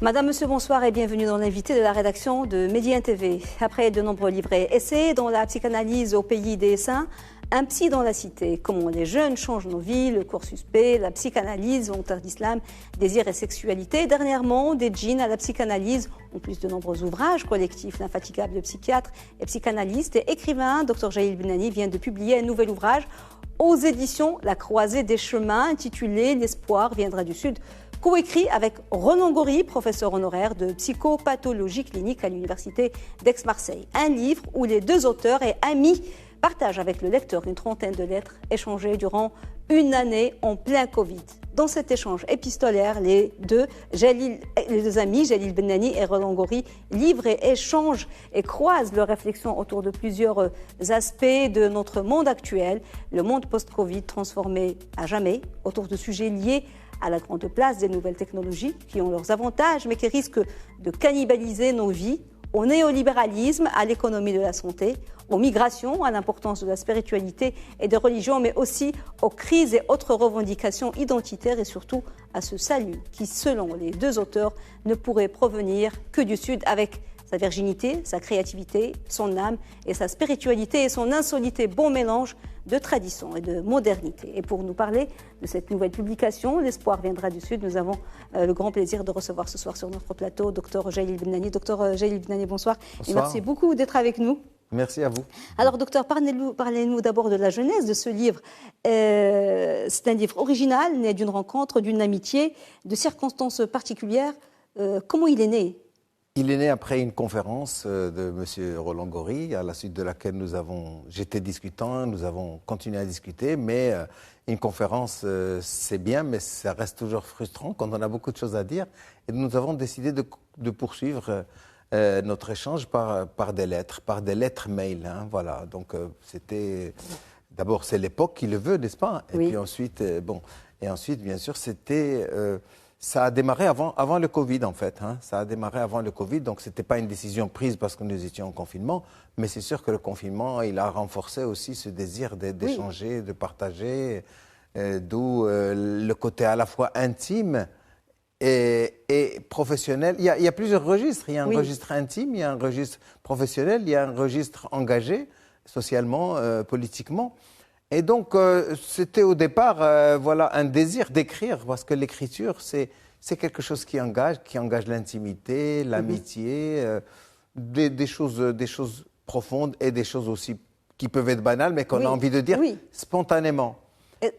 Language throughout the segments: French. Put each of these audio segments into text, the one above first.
Madame, Monsieur, bonsoir et bienvenue dans l'invité de la rédaction de Média TV. Après de nombreux livres et essais dans la psychanalyse au pays des saints, un psy dans la cité, comment les jeunes changent nos vies, le cours suspect, la psychanalyse, volontaire d'islam, désir et sexualité. Dernièrement, des djinns à la psychanalyse, en plus de nombreux ouvrages collectifs. L'infatigable psychiatre et psychanalyste et écrivain, Dr Jaïl Benani, vient de publier un nouvel ouvrage aux éditions La Croisée des Chemins, intitulé L'espoir viendra du Sud, coécrit avec Roland Gori, professeur honoraire de psychopathologie clinique à l'université d'Aix-Marseille. Un livre où les deux auteurs et amis partagent avec le lecteur une trentaine de lettres échangées durant une année en plein Covid. Dans cet échange épistolaire, les deux amis, Jaïl Benani et Roland Gori, livrent et échangent et croisent leurs réflexions autour de plusieurs aspects de notre monde actuel, le monde post-Covid transformé à jamais autour de sujets liés à la grande place des nouvelles technologies qui ont leurs avantages mais qui risquent de cannibaliser nos vies, au néolibéralisme, à l'économie de la santé, aux migrations, à l'importance de la spiritualité et des religions, mais aussi aux crises et autres revendications identitaires et surtout à ce salut qui, selon les deux auteurs, ne pourrait provenir que du Sud avec sa virginité, sa créativité, son âme et sa spiritualité et son insolité, bon mélange de tradition et de modernité. Et pour nous parler de cette nouvelle publication, L'espoir viendra du Sud, nous avons le grand plaisir de recevoir ce soir sur notre plateau Dr Jaïl Benani. Dr Jaïl Benani, bonsoir. Et merci beaucoup d'être avec nous. Merci à vous. Alors docteur, parlez-nous d'abord de la genèse de ce livre. C'est un livre original, né d'une rencontre, d'une amitié, de circonstances particulières. Comment il est né ? Il est né après une conférence de M. Roland Gori, à la suite de laquelle j'étais discutant, nous avons continué à discuter, mais une conférence, c'est bien, mais ça reste toujours frustrant quand on a beaucoup de choses à dire. Et nous avons décidé de poursuivre notre échange par des lettres mail. Hein, voilà. Donc c'était d'abord c'est l'époque qui le veut, n'est-ce pas ? Et puis ensuite, bien sûr, c'était ça a démarré avant le Covid, en fait. Hein. Ça a démarré avant le Covid, donc ce n'était pas une décision prise parce que nous étions en confinement, mais c'est sûr que le confinement, il a renforcé aussi ce désir d'échanger, de partager, d'où le côté à la fois intime et professionnel. Il y a plusieurs registres. Il y a un registre intime, il y a un registre professionnel, il y a un registre engagé, socialement, politiquement. Et donc, c'était au départ un désir d'écrire, parce que l'écriture, c'est quelque chose qui engage l'intimité, l'amitié, des choses profondes et des choses aussi qui peuvent être banales, mais qu'on a envie de dire spontanément.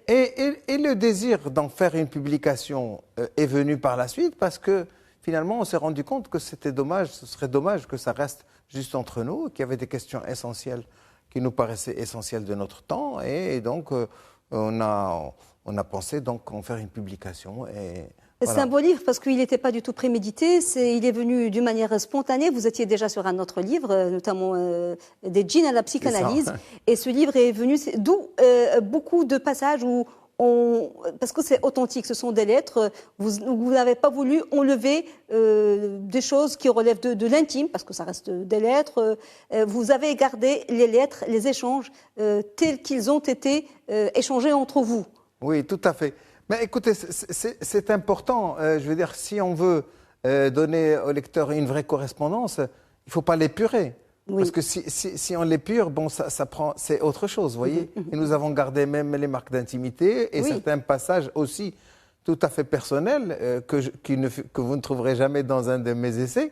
Et le désir d'en faire une publication est venu par la suite, parce que finalement, on s'est rendu compte que ce serait dommage que ça reste juste entre nous, qu'il y avait des questions essentielles qui nous paraissait essentiel de notre temps, et donc on a pensé donc en faire une publication. C'est un beau livre parce qu'il n'était pas du tout prémédité, il est venu d'une manière spontanée. Vous étiez déjà sur un autre livre, notamment des djinns à la psychanalyse, et ce livre est venu, d'où beaucoup de passages où parce que c'est authentique, ce sont des lettres, vous n'avez pas voulu enlever des choses qui relèvent de l'intime, parce que ça reste des lettres. Vous avez gardé les lettres, les échanges tels qu'ils ont été échangés entre vous. Oui, tout à fait. Mais écoutez, c'est important. Je veux dire, si on veut donner au lecteur une vraie correspondance, il ne faut pas l'épurer. Parce que si on l'épure, c'est autre chose, vous voyez. Et nous avons gardé même les marques d'intimité et certains passages aussi tout à fait personnels que vous ne trouverez jamais dans un de mes essais.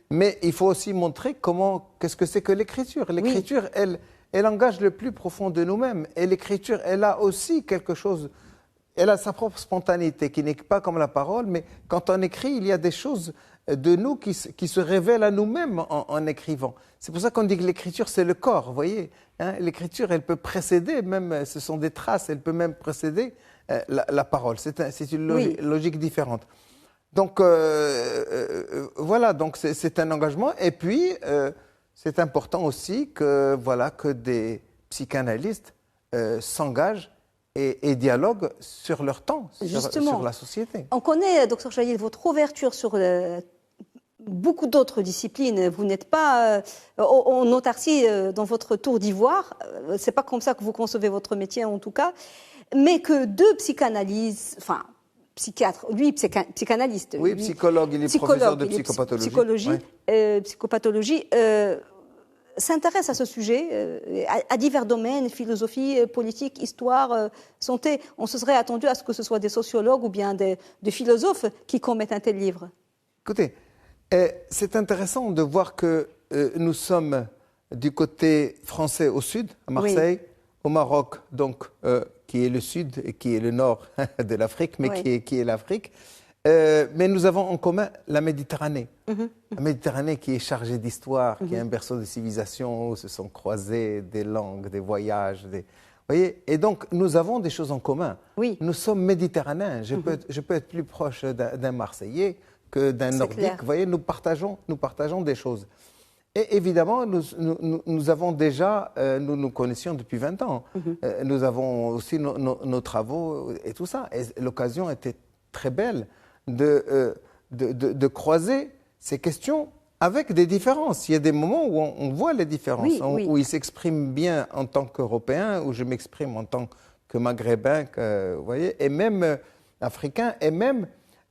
Mais il faut aussi montrer qu'est-ce que c'est que l'écriture. L'écriture, elle engage le plus profond de nous-mêmes. Et l'écriture, elle a aussi quelque chose, elle a sa propre spontanéité qui n'est pas comme la parole, mais quand on écrit, il y a des choses de nous qui se révèlent à nous-mêmes en écrivant. C'est pour ça qu'on dit que l'écriture, c'est le corps, vous voyez. Hein, l'écriture, elle peut précéder, même, ce sont des traces, elle peut même précéder la parole. C'est une logique différente. Donc, voilà, donc c'est un engagement. Et puis, c'est important aussi que des psychanalystes s'engagent et dialoguent sur leur temps, sur la société. On connaît, Dr Jaïl, votre ouverture sur beaucoup d'autres disciplines. Vous n'êtes pas en autarcie dans votre tour d'ivoire. C'est pas comme ça que vous concevez votre métier, en tout cas. Mais que deux psychanalyses, psychiatre, lui, psychanalyste. Oui, lui, psychologue, il est professeur de psychopathologie. Psychopathologie, s'intéresse à ce sujet, à divers domaines, philosophie, politique, histoire, santé. On se serait attendu à ce que ce soit des sociologues ou bien des philosophes qui commettent un tel livre. Écoutez, c'est intéressant de voir que nous sommes du côté français au sud, à Marseille, oui. Au Maroc, donc, qui est le sud et qui est le nord de l'Afrique, mais oui. qui est l'Afrique. Mais nous avons en commun la Méditerranée. La Méditerranée qui est chargée d'histoire, qui est un berceau de civilisation, où se sont croisées des langues, des voyages. Vous voyez? Et donc, nous avons des choses en commun. Oui. Nous sommes méditerranéens. Je peux être plus proche d'un Marseillais que d'un Nordique. Clair. Vous voyez, nous partageons des choses. Et évidemment, nous avons déjà, nous nous connaissions depuis 20 ans. Nous avons aussi nos travaux et tout ça. Et l'occasion était très belle de croiser ces questions avec des différences. Il y a des moments où on voit les différences, où il s'exprime bien en tant qu'Européen, où je m'exprime en tant que Maghrébin, vous voyez, et même africain, et même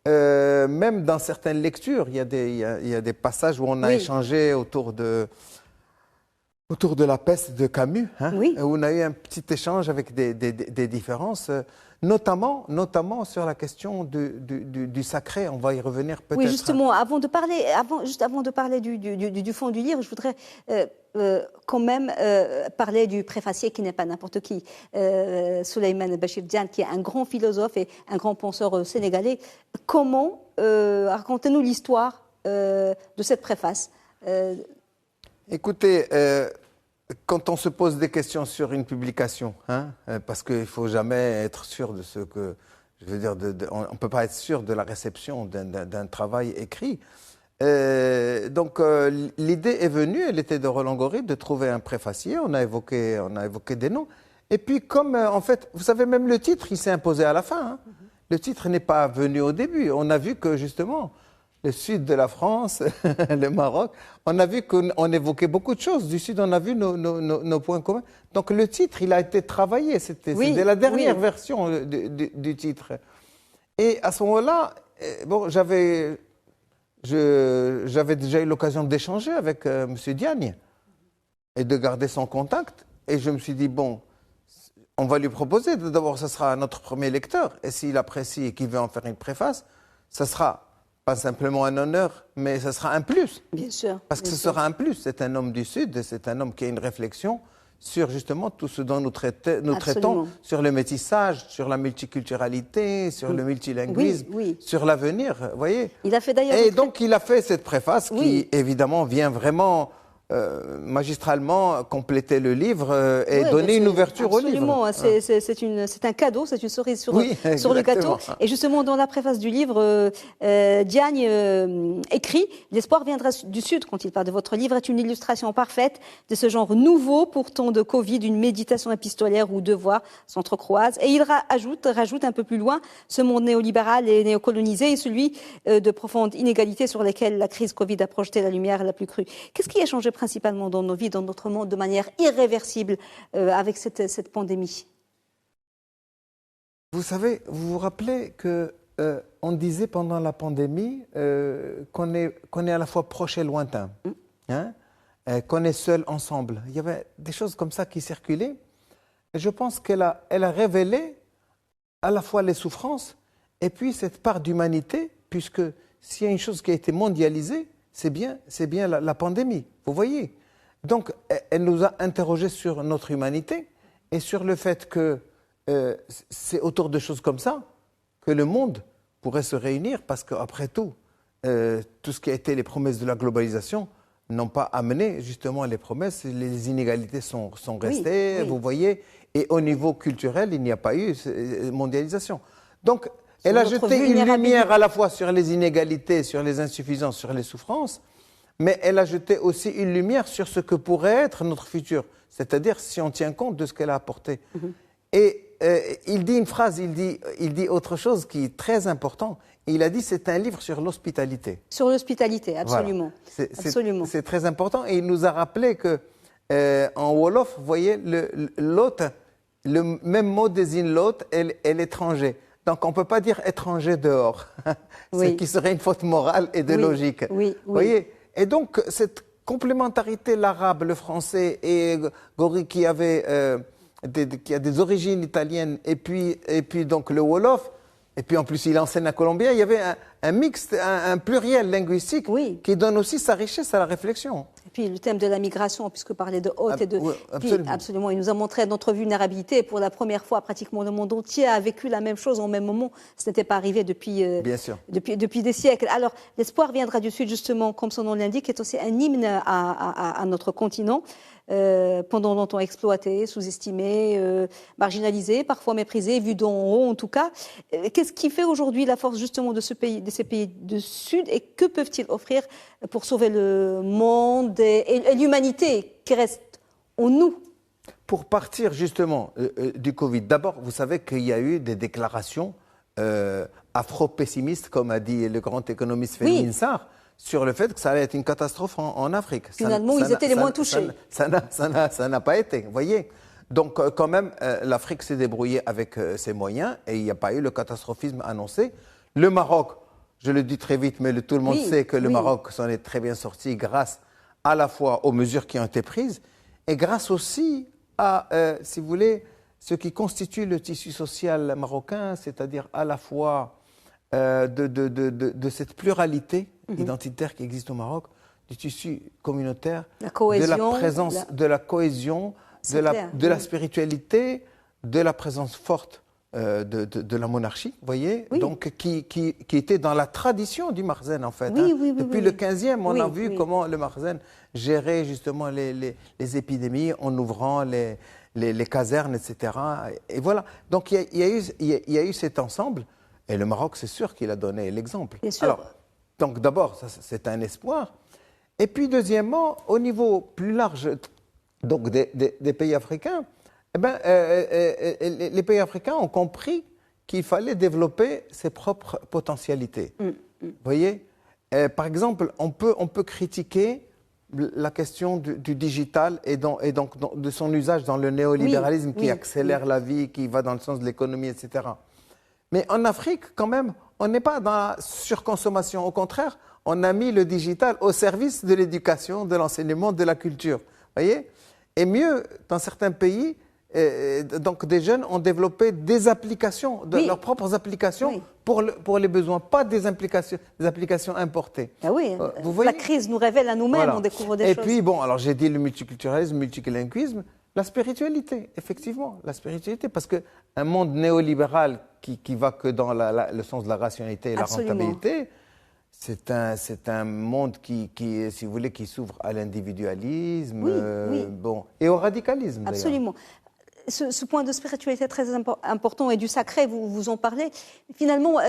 dans certaines lectures, il y a des passages où on a échangé autour de la peste de Camus, hein, où on a eu un petit échange avec des différences, notamment sur la question du sacré. On va y revenir peut-être. Oui, justement, avant de parler du fond du livre, je voudrais quand même parler du préfacier qui n'est pas n'importe qui, Souleymane Bachir Diagne, qui est un grand philosophe et un grand penseur sénégalais. Comment racontez-nous l'histoire de cette préface? Écoutez, quand on se pose des questions sur une publication, hein, parce qu'il ne faut jamais être sûr de ce que... Je veux dire, on ne peut pas être sûr de la réception d'un travail écrit. Donc, l'idée est venue, elle était de Roland Gori, de trouver un préfacier. On a évoqué des noms. Et puis, comme, en fait, vous savez, même le titre, il s'est imposé à la fin. Hein. Le titre n'est pas venu au début. On a vu que, justement, le sud de la France, le Maroc, on a vu qu'on évoquait beaucoup de choses. Du sud, on a vu nos points communs. Donc, le titre, il a été travaillé. C'était la dernière version du titre. Et à ce moment-là, bon, j'avais déjà eu l'occasion d'échanger avec M. Diagne et de garder son contact. Et je me suis dit, bon, on va lui proposer. D'abord, ce sera notre premier lecteur. Et s'il apprécie et qu'il veut en faire une préface, ce sera pas simplement un honneur, mais ce sera un plus. Bien sûr. Parce que ce sera un plus. C'est un homme du Sud, c'est un homme qui a une réflexion sur justement tout ce dont nous traitons, sur le métissage, sur la multiculturalité, sur le multilinguisme, sur l'avenir, vous voyez. Il a fait d'ailleurs... Et donc il a fait cette préface qui, évidemment, vient vraiment... magistralement compléter le livre et donner une ouverture au livre. Absolument, c'est un cadeau, c'est une cerise sur le gâteau. Et justement, dans la préface du livre, Diagne écrit « L'espoir viendra du Sud » quand il parle de votre livre, est une illustration parfaite de ce genre nouveau pour temps de Covid, une méditation épistolaire où deux voies s'entrecroisent. Et il rajoute un peu plus loin, ce monde néolibéral et néocolonisé est celui de profondes inégalités sur lesquelles la crise Covid a projeté la lumière la plus crue. Qu'est-ce qui a changé principalement dans nos vies, dans notre monde, de manière irréversible avec cette pandémie? Vous savez, vous vous rappelez qu'on disait pendant la pandémie qu'on est à la fois proche et lointain, hein, qu'on est seul ensemble. Il y avait des choses comme ça qui circulaient. Et je pense qu'elle a révélé à la fois les souffrances et puis cette part d'humanité, puisque s'il y a une chose qui a été mondialisée, c'est bien la pandémie, vous voyez. Donc, elle nous a interrogés sur notre humanité et sur le fait que c'est autour de choses comme ça que le monde pourrait se réunir, parce qu'après tout, tout ce qui a été les promesses de la globalisation n'ont pas amené justement les promesses. Les inégalités sont restées, vous voyez, et au niveau culturel, il n'y a pas eu mondialisation. Donc, elle a jeté une lumière à la fois sur les inégalités, sur les insuffisances, sur les souffrances, mais elle a jeté aussi une lumière sur ce que pourrait être notre futur, c'est-à-dire si on tient compte de ce qu'elle a apporté. Et il dit une phrase, il dit autre chose qui est très important. Il a dit c'est un livre sur l'hospitalité. Sur l'hospitalité, absolument. Voilà. C'est très important. Et il nous a rappelé que en Wolof, vous voyez, l'hôte, le même mot désigne l'hôte et l'étranger. Donc, on ne peut pas dire étranger dehors, ce qui serait une faute morale et de logique. Oui, Vous voyez? Et donc, cette complémentarité, l'arabe, le français, et Gori qui avait qui a des origines italiennes, et puis donc le Wolof, et puis en plus il enseigne à colombien, il y avait un mixte, un pluriel linguistique qui donne aussi sa richesse à la réflexion. Et puis le thème de la migration, puisque parler de hôtes et de... Oui, absolument. Puis, absolument, il nous a montré notre vulnérabilité. Pour la première fois, pratiquement le monde entier a vécu la même chose au même moment. Ce n'était pas arrivé depuis, Bien sûr. depuis des siècles. Alors, l'espoir viendra du Sud, justement, comme son nom l'indique, est aussi un hymne à notre continent. Pendant longtemps exploité, sous-estimé, marginalisé, parfois méprisé, vu d'en haut en tout cas. Qu'est-ce qui fait aujourd'hui la force justement de ces pays du Sud et que peuvent-ils offrir pour sauver le monde et l'humanité qui reste en nous? Pour partir justement du Covid, d'abord, vous savez qu'il y a eu des déclarations afro-pessimistes, comme a dit le grand économiste Felwine Sarr, sur le fait que ça allait être une catastrophe en Afrique. Finalement, ils étaient les moins touchés. Ça n'a pas été, vous voyez. Donc, quand même, l'Afrique s'est débrouillée avec ses moyens et il n'y a pas eu le catastrophisme annoncé. Le Maroc, je le dis très vite, mais tout le monde sait que le Maroc s'en est très bien sorti grâce à la fois aux mesures qui ont été prises et grâce aussi à, si vous voulez, ce qui constitue le tissu social marocain, c'est-à-dire à la fois de cette pluralité identitaire qui existe au Maroc, du tissu communautaire, de la présence, de la cohésion, de la spiritualité, de la présence forte de la monarchie, vous voyez, donc qui était dans la tradition du Marzen en fait. Depuis le 15e, on a vu comment le Marzen gérait justement les épidémies en ouvrant les casernes, etc. Et voilà, donc il y a eu cet ensemble. Et le Maroc, c'est sûr qu'il a donné l'exemple. Alors, donc d'abord, c'est un espoir. Et puis deuxièmement, au niveau plus large donc des pays africains, eh ben, les pays africains ont compris qu'il fallait développer ses propres potentialités. Vous voyez, par exemple, on peut critiquer la question du digital et donc de son usage dans le néolibéralisme qui accélère la vie, qui va dans le sens de l'économie, etc. Mais en Afrique, quand même, on n'est pas dans la surconsommation. Au contraire, on a mis le digital au service de l'éducation, de l'enseignement, de la culture. Voyez ? Et mieux, dans certains pays, donc des jeunes ont développé des applications, leurs propres applications pour les besoins, pas des applications importées. Ah oui, vous voyez, la crise nous révèle à nous-mêmes, on découvre des choses. Et puis, bon, alors j'ai dit le multiculturalisme, le multilinguisme. La spiritualité, effectivement, la spiritualité, parce qu'un monde néolibéral qui va que dans le sens de la rationalité et la rentabilité, c'est un monde qui, si vous voulez, qui s'ouvre à l'individualisme bon, et au radicalisme. Absolument. Ce point de spiritualité est très important et du sacré, vous en parlez. Finalement,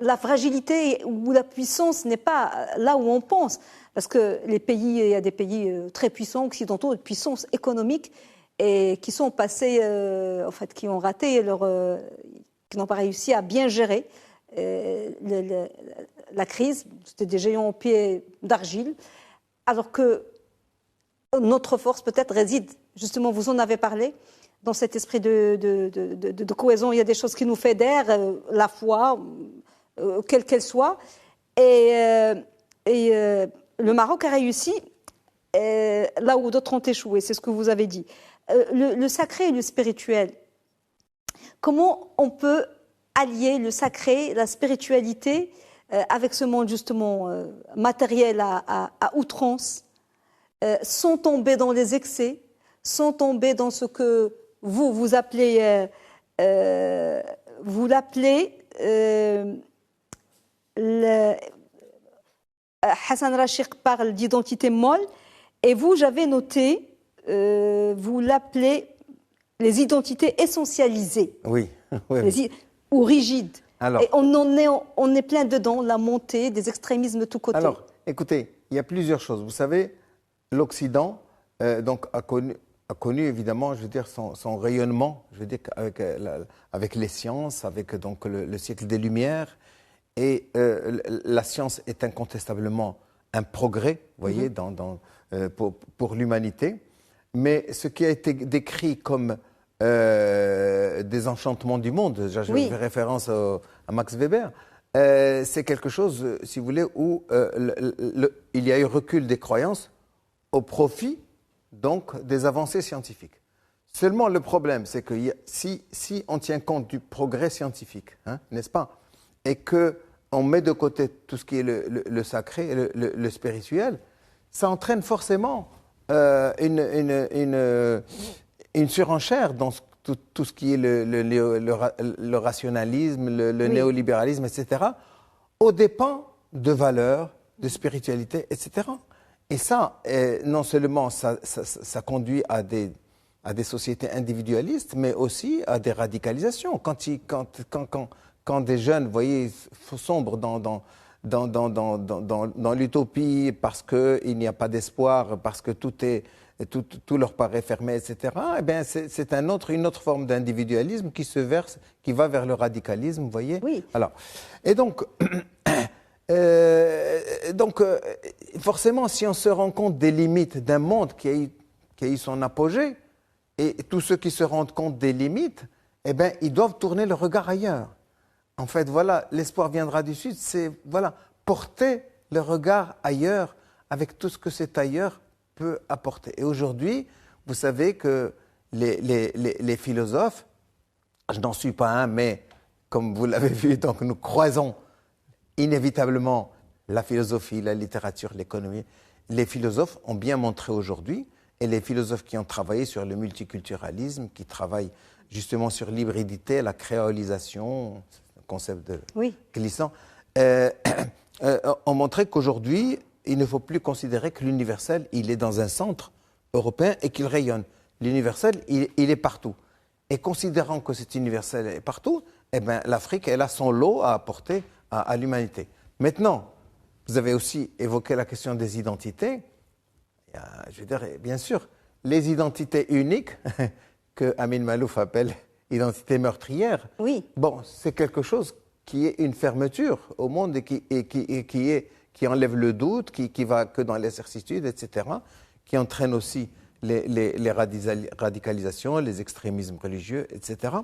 la fragilité ou la puissance n'est pas là où on pense. Parce que il y a des pays très puissants, occidentaux, de puissance économique, et qui sont passés, en fait, qui ont raté qui n'ont pas réussi à bien gérer la crise. C'était des géants aux pieds d'argile. Alors que notre force, peut-être, réside, justement, vous en avez parlé, dans cet esprit de cohésion. Il y a des choses qui nous fédèrent, la foi, quelle qu'elle soit. Le Maroc a réussi là où d'autres ont échoué, c'est ce que vous avez dit. Le sacré et le spirituel, comment on peut allier le sacré, la spiritualité avec ce monde justement matériel à outrance, sans tomber dans les excès, sans tomber dans ce que vous appelez, Hassan Rachid parle d'identité molle, et vous, j'avais noté, vous l'appelez les identités essentialisées. Oui. Ou rigides. Alors, et on est plein dedans, la montée des extrémismes de tous côtés. Alors, écoutez, il y a plusieurs choses. Vous savez, l'Occident donc a connu évidemment, je veux dire, son rayonnement, je veux dire, avec les sciences, avec donc le siècle des Lumières. Et la science est incontestablement un progrès, vous voyez, pour l'humanité. Mais ce qui a été décrit comme Désenchantement du monde. Je Oui. fais référence à Max Weber. C'est quelque chose, si vous voulez, où il y a eu recul des croyances au profit donc des avancées scientifiques. Seulement le problème, c'est que si on tient compte du progrès scientifique, hein, n'est-ce pas, et qu'on met de côté tout ce qui est le sacré, le spirituel, ça entraîne forcément une surenchère dans tout ce qui est le rationalisme, le Oui. néolibéralisme, etc., aux dépens de valeurs, de spiritualité, etc. Et ça, non seulement ça conduit à des sociétés individualistes, mais aussi à des radicalisations. Quand des jeunes, vous voyez, sombrent dans l'utopie parce qu'il n'y a pas d'espoir, parce que tout leur paraît fermé, etc., eh bien, c'est une autre forme d'individualisme qui va vers le radicalisme, vous voyez. Oui. Alors, et donc, forcément, si on se rend compte des limites d'un monde qui a eu son apogée, et tous ceux qui se rendent compte des limites, eh bien, ils doivent tourner le regard ailleurs. En fait, voilà, l'espoir viendra du Sud, c'est voilà, porter le regard ailleurs avec tout ce que cet ailleurs peut apporter. Et aujourd'hui, vous savez que les philosophes, je n'en suis pas un, mais comme vous l'avez vu, donc nous croisons inévitablement la philosophie, la littérature, l'économie. Les philosophes ont bien montré aujourd'hui, et les philosophes qui ont travaillé sur le multiculturalisme, qui travaillent justement sur l'hybridité, la créolisation, concept de glissant, ont montré qu'aujourd'hui, il ne faut plus considérer que l'universel, il est dans un centre européen et qu'il rayonne. L'universel, il est partout. Et considérant que cet universel est partout, eh bien, l'Afrique, elle a son lot à apporter à l'humanité. Maintenant, vous avez aussi évoqué la question des identités. Je veux dire, bien sûr, les identités uniques, que Amin Malouf appelle identité meurtrière, Oui. Bon, c'est quelque chose qui est une fermeture au monde et qui enlève le doute, qui va que dans les certitudes, etc., qui entraîne aussi les radicalisations, les extrémismes religieux, etc.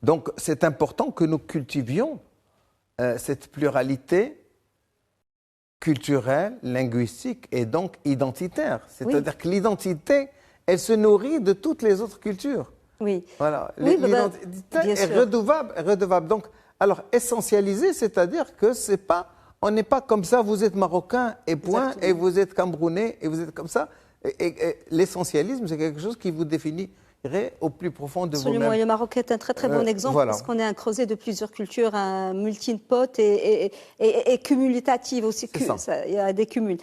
Donc, c'est important que nous cultivions cette pluralité culturelle, linguistique et donc identitaire. C'est-à-dire que l'identité, elle se nourrit de toutes les autres cultures. Oui. Voilà. Oui, l'identité est redevable. Donc, alors, essentialiser, c'est-à-dire que c'est pas, on n'est pas comme ça, vous êtes marocain et point, exactement, et vous êtes camerounais et vous êtes comme ça. Et l'essentialisme, c'est quelque chose qui vous définirait au plus profond de vous-même. Absolument. Et le Maroc est un très très bon exemple parce qu'on est un creuset de plusieurs cultures, un multipote et cumulative aussi. Il y a des cumuls.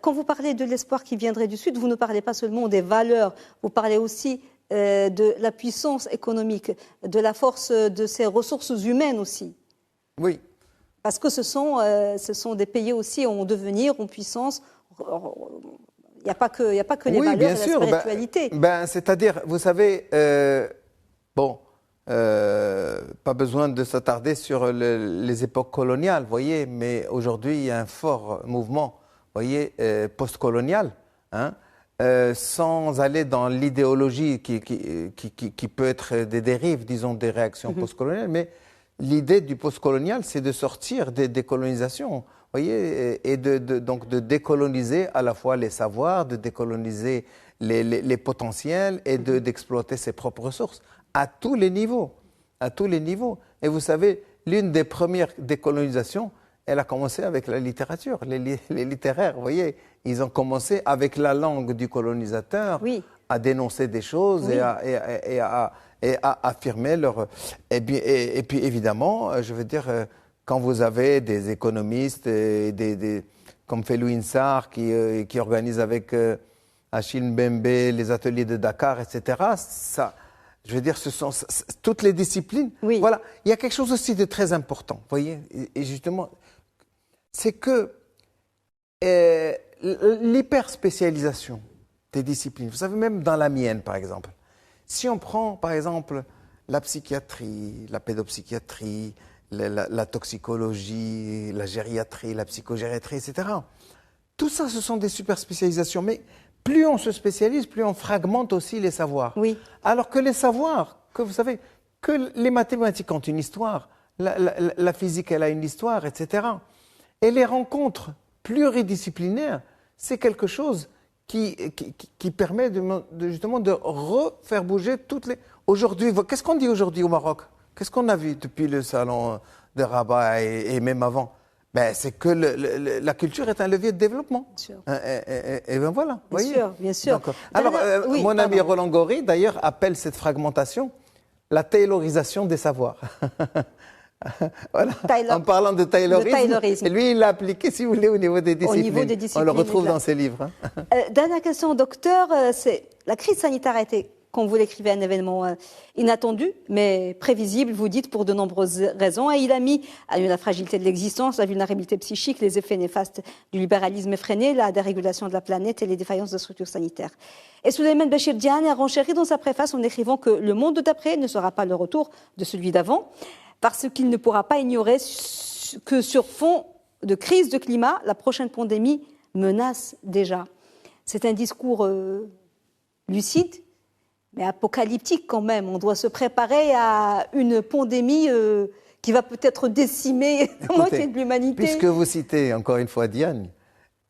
Quand vous parlez de l'espoir qui viendrait du Sud, vous ne parlez pas seulement des valeurs, vous parlez aussi de la puissance économique, de la force de ses ressources humaines aussi. Oui. Parce que ce sont des pays aussi en devenir, en puissance. Il n'y a pas que les valeurs et la spiritualité. C'est-à-dire, vous savez, pas besoin de s'attarder sur les époques coloniales, voyez, mais aujourd'hui, il y a un fort mouvement, voyez, post-colonial, hein, sans aller dans l'idéologie qui peut être des dérives, disons, des réactions post-coloniales, mais l'idée du post-colonial, c'est de sortir des décolonisations, voyez, et donc de décoloniser à la fois les savoirs, de décoloniser les potentiels et d'exploiter ses propres ressources à tous les niveaux, à tous les niveaux. Et vous savez, l'une des premières décolonisations, elle a commencé avec la littérature, les littéraires, vous voyez, ils ont commencé avec la langue du colonisateur à dénoncer des choses et à affirmer leur... Et puis évidemment, je veux dire, quand vous avez des économistes comme Felou Insar qui organise avec Achille Mbembe les ateliers de Dakar, etc., ça, je veux dire, ce sont toutes les disciplines. Oui. Voilà, il y a quelque chose aussi de très important, vous voyez, et justement, c'est que l'hyperspécialisation des disciplines, vous savez, même dans la mienne, par exemple, si on prend, par exemple, la psychiatrie, la pédopsychiatrie, la toxicologie, la gériatrie, la psychogériatrie, etc., tout ça, ce sont des super spécialisations, mais plus on se spécialise, plus on fragmente aussi les savoirs. Oui. Alors que les savoirs, que vous savez, que les mathématiques ont une histoire, la physique, elle a une histoire, etc. Et les rencontres pluridisciplinaires, c'est quelque chose qui permet justement de refaire bouger toutes les... Aujourd'hui, qu'est-ce qu'on dit aujourd'hui au Maroc? Qu'est-ce qu'on a vu depuis le salon de Rabat et même avant? Ben, c'est que la culture est un levier de développement. Bien sûr. Et ben voilà. Bien sûr, bien sûr. Donc, alors, oui, mon ami pardon. Roland Gori, d'ailleurs, appelle cette fragmentation la taylorisation des savoirs. Voilà. En parlant de taylorisme. Et lui, il l'a appliqué, si vous voulez, au niveau des disciplines. Au niveau des disciplines, on le retrouve exact. dans ses livres. Dernière question, docteur. C'est la crise sanitaire a été, comme vous l'écrivez, un événement inattendu, mais prévisible, vous dites, pour de nombreuses raisons. Et il a mis à nu la fragilité de l'existence, la vulnérabilité psychique, les effets néfastes du libéralisme effréné, la dérégulation de la planète et les défaillances de structures sanitaires. Et Souleymane Bachir Diane a renchéri dans sa préface en écrivant que le monde d'après ne sera pas le retour de celui d'avant, parce qu'il ne pourra pas ignorer que sur fond de crise de climat, la prochaine pandémie menace déjà. C'est un discours lucide, mais apocalyptique quand même. On doit se préparer à une pandémie qui va peut-être décimer la moitié de l'humanité. Puisque vous citez encore une fois Diane,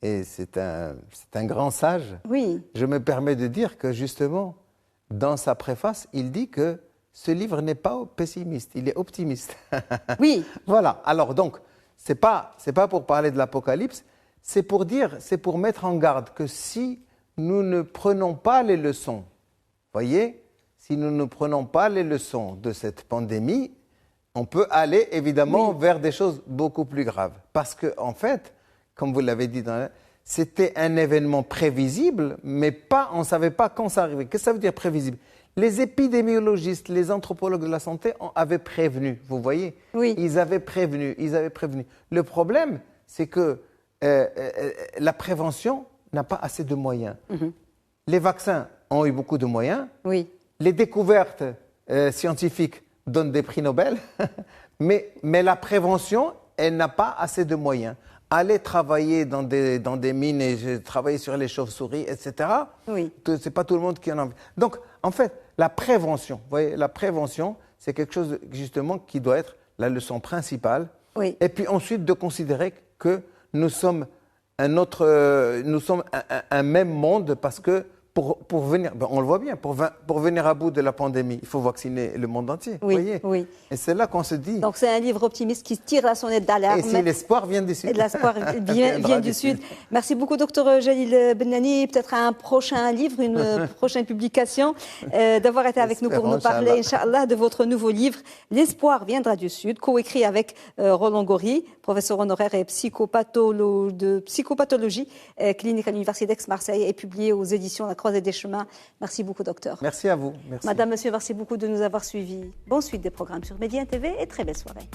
et c'est un grand sage, oui. Je me permets de dire que justement, dans sa préface, il dit que ce livre n'est pas pessimiste, il est optimiste. Oui. Voilà. Alors donc, c'est pas pour parler de l'apocalypse, c'est pour mettre en garde que si nous ne prenons pas les leçons, voyez, si nous ne prenons pas les leçons de cette pandémie, on peut aller évidemment vers des choses beaucoup plus graves. Parce que en fait, comme vous l'avez dit, c'était un événement prévisible, mais on ne savait pas quand ça arrivait. Qu'est-ce que ça veut dire prévisible? Les épidémiologistes, les anthropologues de la santé avaient prévenu, vous voyez? Oui. Ils avaient prévenu. Le problème, c'est que la prévention n'a pas assez de moyens. Mm-hmm. Les vaccins ont eu beaucoup de moyens. Oui. Les découvertes scientifiques donnent des prix Nobel. mais la prévention, elle n'a pas assez de moyens. Aller travailler dans des mines et travailler sur les chauves-souris, etc. Oui. C'est pas tout le monde qui en a envie. Donc, en fait, la prévention, vous voyez, la prévention, c'est quelque chose justement qui doit être la leçon principale. Oui. Et puis ensuite de considérer que nous sommes un même monde parce que pour venir, on le voit bien, pour venir à bout de la pandémie, il faut vacciner le monde entier. Oui, voyez. Oui. Et c'est là qu'on se dit. Donc c'est un livre optimiste qui tire la sonnette d'alarme. Et si l'espoir vient du Sud. Et l'espoir vient du Sud. Merci beaucoup, docteur Jalil Bennani. Peut-être un prochain livre, une prochaine publication, d'avoir été avec nous pour nous parler, Inch'Allah, de votre nouveau livre, L'espoir viendra du Sud, coécrit avec Roland Gori, professeur honoraire et de psychopathologie clinique à l'Université d'Aix-Marseille, et publié aux éditions La Croisée des Chemins. Merci beaucoup, docteur. Merci à vous. Merci. Madame, monsieur, merci beaucoup de nous avoir suivis. Bonne suite des programmes sur Média TV et très belle soirée.